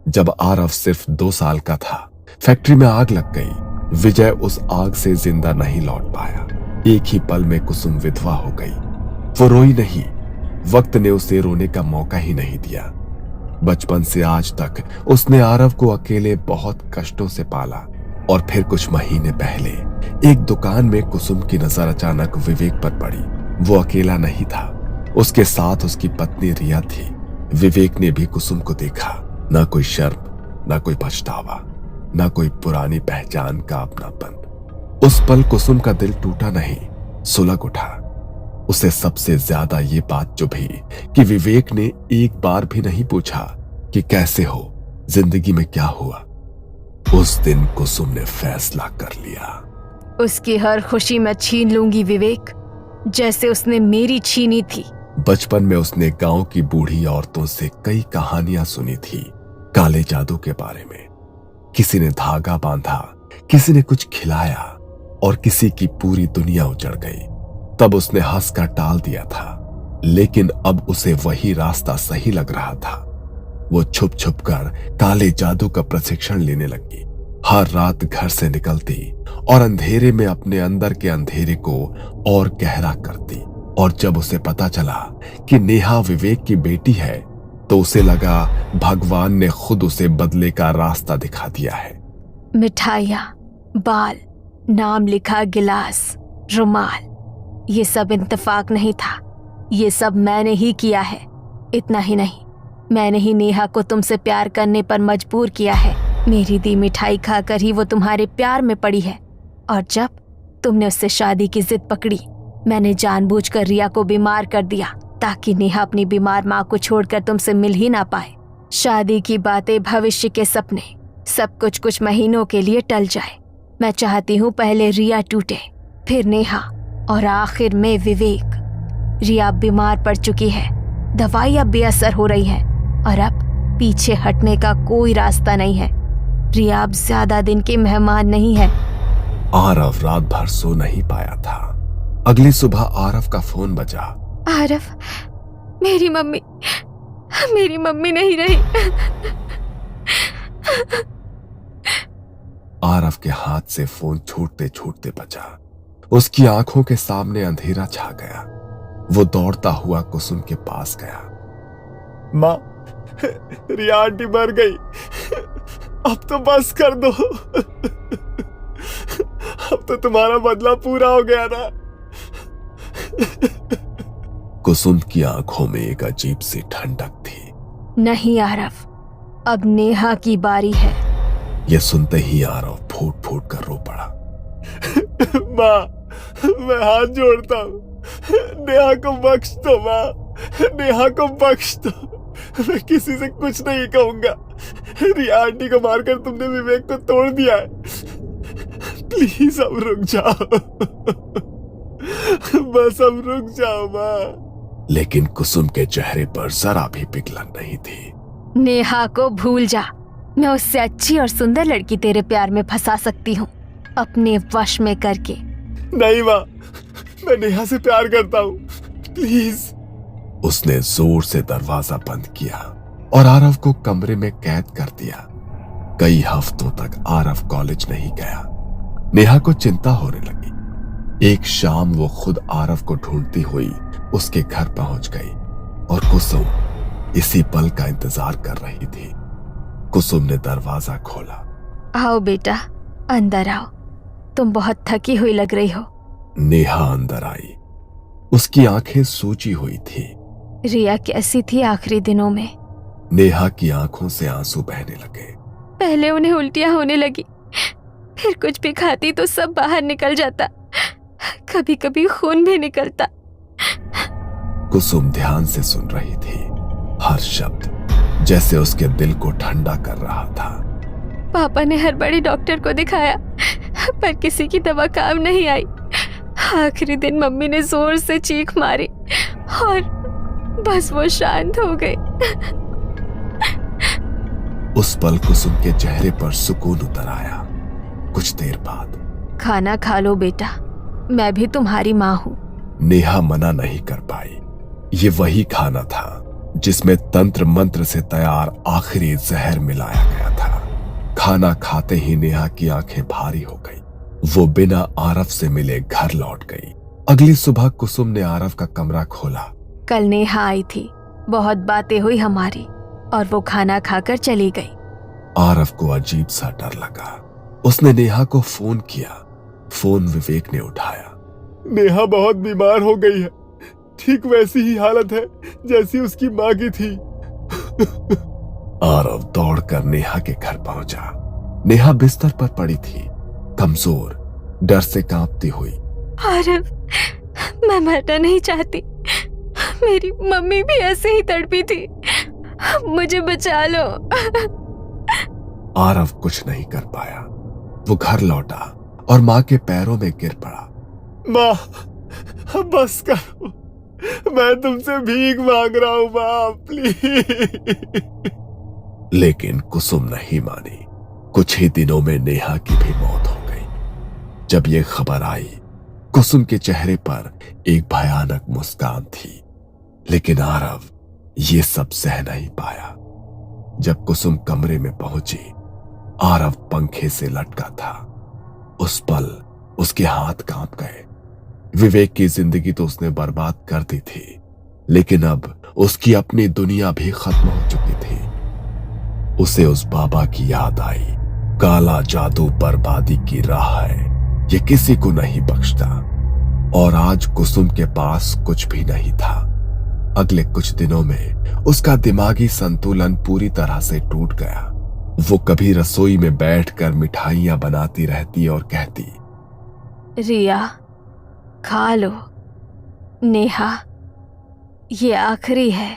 जब आरव सिर्फ 2 साल का था, फैक्ट्री में आग लग गई। विजय उस आग से जिंदा नहीं लौट पाया। एक ही पल में कुसुम विधवा हो गई। वो रोई नहीं, वक्त ने उसे रोने का मौका ही नहीं दिया। बचपन से आज तक उसने आरव को अकेले बहुत कष्टों से पाला। और फिर कुछ महीने पहले एक दुकान में कुसुम की नजर अचानक विवेक पर पड़ी। वो अकेला नहीं था, उसके साथ उसकी पत्नी रिया थी। विवेक ने भी कुसुम को देखा। ना कोई शर्म, ना कोई पछतावा, ना कोई पुरानी पहचान का अपनापन। उस पल कुसुम का दिल टूटा नहीं, सुलग उठा। उसे सबसे ज्यादा ये बात चुभी कि विवेक ने एक बार भी नहीं पूछा कि कैसे हो, जिंदगी में क्या हुआ। उस दिन कुसुम ने फैसला कर लिया, उसकी हर खुशी मैं छीन लूंगी विवेक, जैसे उसने मेरी छीनी थी। बचपन में उसने गांव की बूढ़ी औरतों से कई कहानियां सुनी थी काले जादू के बारे में। किसी ने धागा बांधा, किसी ने कुछ खिलाया और किसी की पूरी दुनिया उजड़ गई। तब उसने हंसकर टाल दिया था, लेकिन अब उसे वही रास्ता सही लग रहा था। वो छुप छुप कर काले जादू का प्रशिक्षण लेने लगी। हर रात घर से निकलती और अंधेरे में अपने अंदर के अंधेरे को और गहरा करती। और जब उसे पता चला कि नेहा विवेक की बेटी है, तो उसे लगा भगवान ने खुद उसे बदले का रास्ता दिखा दिया है। मिठाइयाँ, बाल, नाम लिखा गिलास, रुमाल, ये सब इत्तेफाक नहीं था, ये सब मैंने ही किया है। इतना ही नहीं, मैंने ही नेहा को तुमसे प्यार करने पर मजबूर किया है। मेरी दी मिठाई खाकर ही वो तुम्हारे प्यार में पड़ी है। और जब तुमने उससे शादी की जिद पकड़ी, मैंने जानबूझकर रिया को बीमार कर दिया ताकि नेहा अपनी बीमार माँ को छोड़कर तुमसे मिल ही ना पाए। शादी की बातें, भविष्य के सपने, सब कुछ कुछ महीनों के लिए टल जाए। मैं चाहती हूँ पहले रिया टूटे, फिर नेहा और आखिर में विवेक। रिया बीमार पड़ चुकी है, दवाइयाँ बेअसर हो रही हैं और अब पीछे हटने का कोई रास्ता नहीं है। रिया अब ज्यादा दिन की मेहमान नहीं है। आरव रात भर सो नहीं पाया था। अगली सुबह आरव का फोन बजा। आरव, मेरी मम्मी नहीं रही। आरव के हाथ से फोन छूटते छूटते बचा। उसकी आंखों के सामने अंधेरा छा गया। वो दौड़ता हुआ कुसुम के पास गया। माँ, रिया आंटी मर गई, अब तो बस कर दो। अब तो तुम्हारा बदला पूरा हो गया ना। कुसुम की आंखों में एक अजीब सी ठंडक थी। नहीं आरव, अब नेहा की बारी है। ये सुनते ही आरव फूट फूट कर रो पड़ा। माँ, मैं हाथ जोड़ता हूँ, नेहा को बख्श दो माँ, नेहा को बख्श दो। मैं किसी से कुछ नहीं कहूंगा। रिया आंटी को मारकर तुमने विवेक को तोड़ दिया है। प्लीज अब रुक जाओ, बस अब रुक जाओ माँ। लेकिन कुसुम के चेहरे पर जरा भी पिघलन नहीं थी। नेहा को भूल जा, मैं उससे अच्छी और सुंदर लड़की तेरे प्यार में फंसा सकती हूँ, अपने वश में करके। नहीं माँ, मैं नेहा से प्यार करता हूँ, प्लीज। उसने जोर से दरवाजा बंद किया और आरव को कमरे में कैद कर दिया। कई हफ्तों तक आरव कॉलेज नहीं गया। नेहा को चिंता होने लगी। एक शाम वो खुद आरव को ढूंढती हुई उसके घर पहुंच गई और कुसुम इसी पल का इंतजार कर रही थी। कुसुम ने दरवाजा खोला। आओ बेटा, अंदर आओ, तुम बहुत थकी हुई लग रही हो। नेहा अंदर आई। उसकी आंखें सूजी हुई थी। रिया कैसी थी आखिरी दिनों में? नेहा की आंखों से आंसू बहने लगे। पहले उन्हें उल्टियां होने लगी, फिर कुछ भी खाती तो सब बाहर निकल जाता, कभी कभी खून भी निकलता। कुसुम ध्यान से सुन रही थी। हर शब्द जैसे उसके दिल को ठंडा कर रहा था। पापा ने हर बड़े डॉक्टर को दिखाया, पर किसी की दवा काम नहीं आई। आखिरी दिन मम्मी ने जोर से चीख मारी और बस वो शांत हो गई। उस पल कुसुम के चेहरे पर सुकून उतर आया। कुछ देर बाद, खाना खा लो बेटा, मैं भी तुम्हारी माँ हूँ। नेहा मना नहीं कर पाई। ये वही खाना था जिसमें तंत्र मंत्र से तैयार आखिरी जहर मिलाया गया था। खाना खाते ही नेहा की आंखें भारी हो गई। वो बिना आरव से मिले घर लौट गई। अगली सुबह कुसुम ने आरव का कमरा खोला। कल नेहा आई थी, बहुत बातें हुई हमारी और वो खाना खाकर चली गई। आरव को अजीब सा डर लगा। उसने नेहा को फोन किया। फोन विवेक ने उठाया। नेहा बहुत बीमार हो गई है, ठीक वैसी ही हालत है जैसी उसकी माँ की थी। आरव दौड़कर नेहा के घर पहुंचा। नेहा बिस्तर पर पड़ी थी, कमजोर, डर से कांपती हुई। आरव, मैं मरना नहीं चाहती। मेरी मम्मी भी ऐसे ही तड़पी थी, मुझे बचा लो। आरव कुछ नहीं कर पाया। वो घर लौटा और माँ के पैरों में गिर पड़ा। माँ, बस करो, मैं तुमसे भीख मांग रहा हूं माँ, प्लीज। लेकिन कुसुम नहीं मानी। कुछ ही दिनों में नेहा की भी मौत हो गई। जब ये खबर आई, कुसुम के चेहरे पर एक भयानक मुस्कान थी, लेकिन आरव ये सब सह नहीं पाया। जब कुसुम कमरे में पहुंची, आरव पंखे से लटका था। उस पल उसके हाथ कांप गए। विवेक की जिंदगी तो उसने बर्बाद कर दी थी, लेकिन अब उसकी अपनी दुनिया भी खत्म हो चुकी थी। उसे उस बाबा की याद आई। काला जादू बर्बादी की राह है, ये किसी को नहीं बख्शता। और आज कुसुम के पास कुछ भी नहीं था। अगले कुछ दिनों में उसका दिमागी संतुलन पूरी तरह से टूट गया। वो कभी रसोई में बैठकर मिठाइयां बनाती रहती और कहती, रिया, खा लो। नेहा, ये आखिरी है।